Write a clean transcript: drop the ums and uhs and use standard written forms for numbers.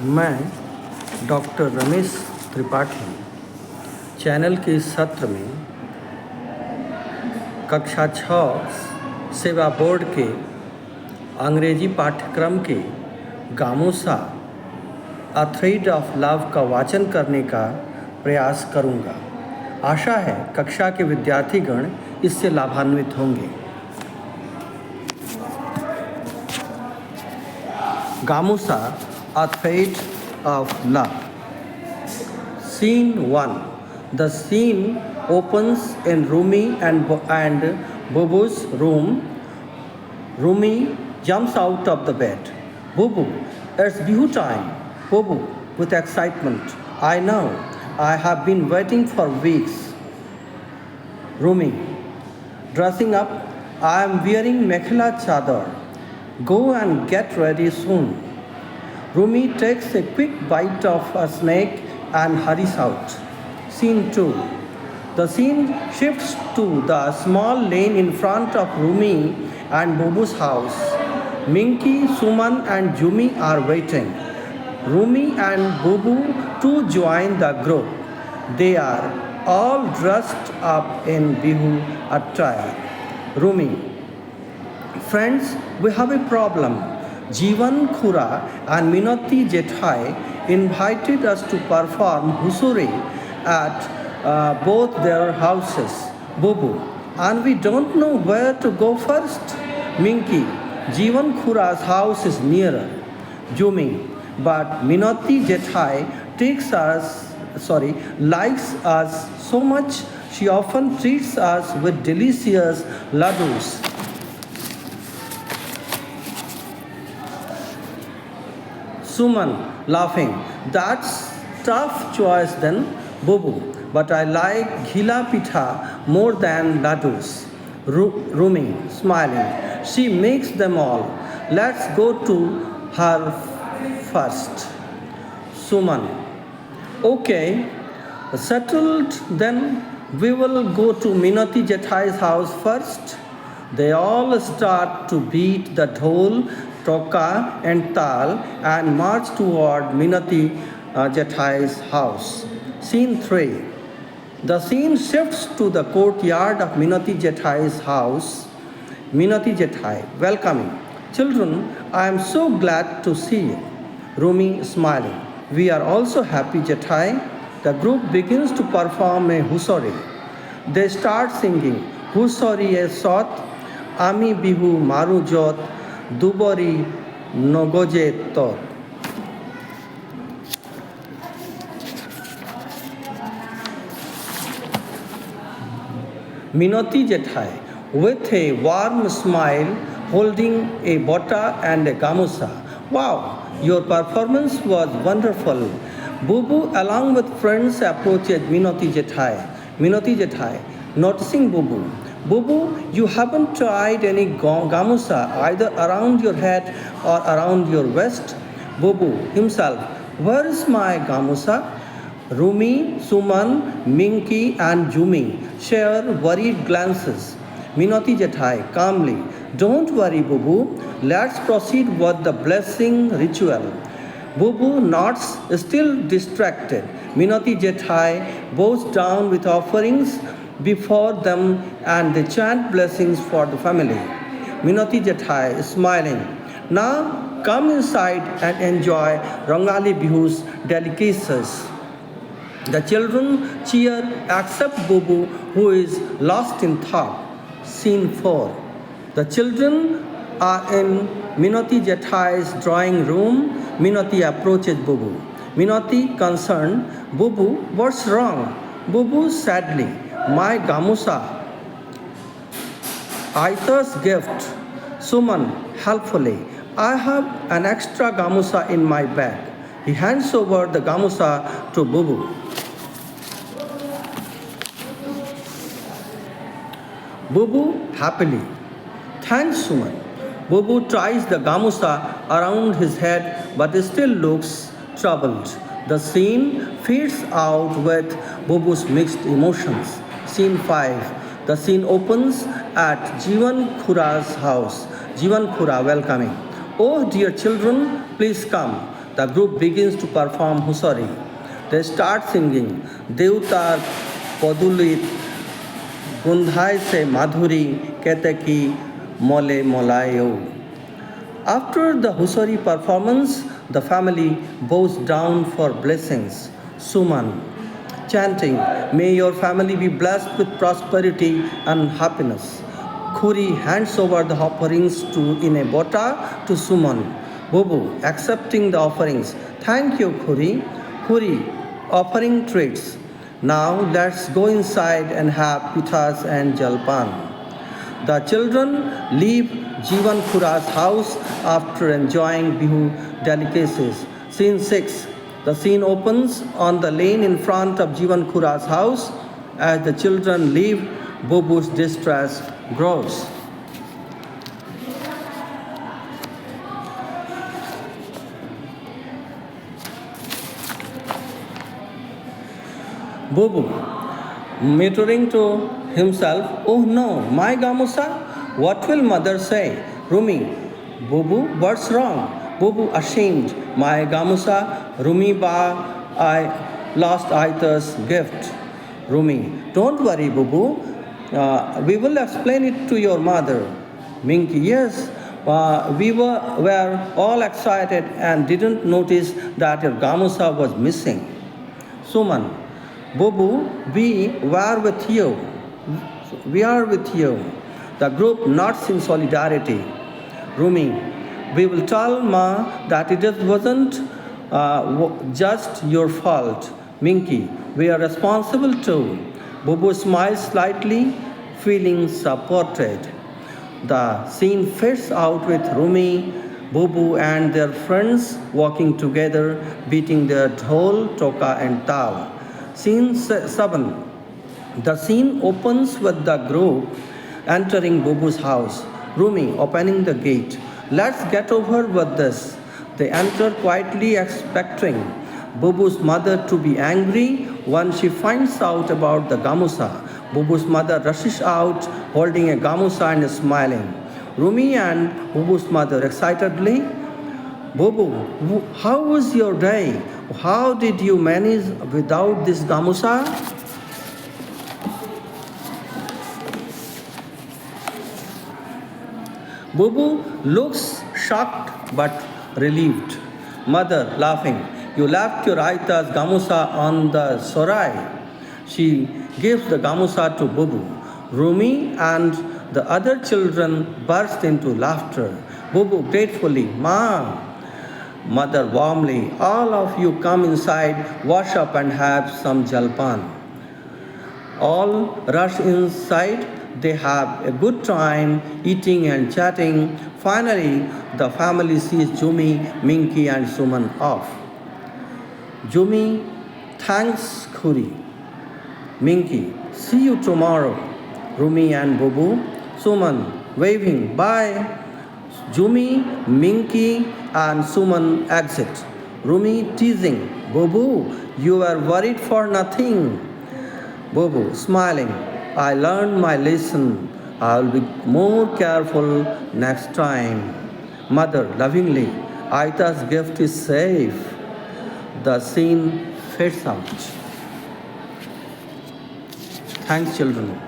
मैं doctor Ramesh Tripathi channel के इस सत्र में कक्षा 6 सेवा बोर्ड के अंग्रेजी पाठ्यक्रम के गामोसा अ थ्रेड ऑफ लव का वाचन करने का प्रयास करूंगा। आशा है कक्षा के विद्यार्थीगण इससे लाभान्वित होंगे। गामोसा अ thread of love. Scene 1. The scene opens in Rumi and Bubu's room. Rumi jumps out of the bed. Bubu, it's Bihu time. Bubu, with excitement. I know. I have been waiting for weeks. Rumi, dressing up. I am wearing mekhla chadar. Go and get ready soon. Rumi takes a quick bite of a snake and hurries out. Scene 2. The scene shifts to the small lane in front of Rumi and Bubu's house. Minky, Suman and Jumi are waiting. Rumi and Bubu too join the group. They are all dressed up in Bihu attire. Rumi, friends, we have a problem. Jivan Khura and Minati Jethai invited us to perform Husuri at both their houses, Bubu, and we don't know where to go first. Minky, Jivan Khura's house is nearer. Jumi, but Minati Jethai likes us so much, she often treats us with delicious laddus. Suman, laughing, that's tough choice then, Bubu, but I like ghila pitha more than laddus. Rumi, smiling, she makes them all. Let's go to her first. Suman, okay, settled then, we will go to Minati Jethai's house first. They all start to beat the dhol, Toka and Tal and march toward Minati Jethai's house. Scene 3. The scene shifts to the courtyard of Minati Jethai's house. Minati Jethai, welcoming. Children, I am so glad to see you. Rumi smiling. We are also happy, Jethai. The group begins to perform a Husori. They start singing Husori e Sot, Ami Bihu Maru Jot, Dubori Nogoje Tot. Minati Jethai, with a warm smile, holding a bota and a gamusa. Wow, your performance was wonderful. Bubu, along with friends, approached Minati Jethai. Minati Jethai, noticing Bubu. Bubu, you haven't tried any gamusa either around your head or around your waist. Bubu himself, where is my gamusa? Rumi, Suman, Minky and Jumi share worried glances. Minati Jethai calmly, don't worry Bubu, let's proceed with the blessing ritual. Bubu nods, still distracted. Minati Jethai bows down with offerings before them and they chant blessings for the family. Minati Jethai smiling. Now come inside and enjoy Rangali Bihu's delicacies. The children cheer except Bubu, who is lost in thought. Scene 4. The children are in Minati Jethai's drawing room. Minati approaches Bubu. Minati concerned, Bubu, what's wrong? Bubu sadly, my gamusa. Aita's gift. Suman helpfully, I have an extra gamusa in my bag. He hands over the gamusa to Bubu. Bubu happily, thanks Suman. Bubu tries the gamusa around his head but still looks troubled. The scene fades out with Bubu's mixed emotions. Scene 5. The scene opens at Jivan Khura's house. Jivan Khura welcoming. Oh dear children, please come. the group begins to perform Husari. They start singing Devtar Padulit Gundhai se Madhuri Ketaki Mole Molayo. After the Husari performance, the family bows down for blessings. Suman, chanting, may your family be blessed with prosperity and happiness. Khuri hands over the offerings in a bota to Suman. Bobu, accepting the offerings. Thank you, Khuri. Khuri, offering treats. Now let's go inside and have pithas and jalpan. The children leave Jivan Khura's house after enjoying Bihu delicacies. Scene 6. The scene opens on the lane in front of Jivan Khura's house. As the children leave, Bobu's distress grows. Bobu, muttering to himself, oh no, my Gamusa, what will mother say? Rumi, Bobu, what's wrong? Bobu, ashamed, my Gamusa, Rumi ba, I lost Aita's gift. Rumi, don't worry, Bobu, we will explain it to your mother. Minky, yes, we were all excited and didn't notice that your Gamusa was missing. Suman, Bobu, we were with you. We are with you. The group nods in solidarity. Rumi, we will tell Ma that it wasn't just your fault. Minky, we are responsible too. Bobu smiles slightly, feeling supported. The scene fades out with Rumi, Bobu and their friends walking together, beating their dhol, toka and tal. Scene 7. The scene opens with the group entering Bobu's house. Rumi opening the gate. Let's get over with this. They enter quietly, expecting Bobu's mother to be angry when she finds out about the Gamusa. Bobu's mother rushes out, holding a Gamusa and smiling. Rumi and Bobu's mother excitedly, Bobu, how was your day? How did you manage without this Gamusa? Bobu looks shocked but relieved. Mother laughing, you left your Aita's Gamusa on the Sorai. She gives the Gamusa to Bobu. Rumi and the other children burst into laughter. Bobu gratefully, Ma. Mother warmly, all of you come inside, wash up and have some jalpan. All rush inside. They have a good time eating and chatting. Finally, the family sees Jumi, Minky and Suman off. Jumi thanks Khuri. Minky, see you tomorrow. Rumi and Bobu. Suman waving bye. Jumi, Minky and Suman exit. Rumi teasing, Bobu, you were worried for nothing. Bobu smiling, I learned my lesson. I will be more careful next time. Mother lovingly, Aita's gift is safe. The scene fades out. Thanks, children.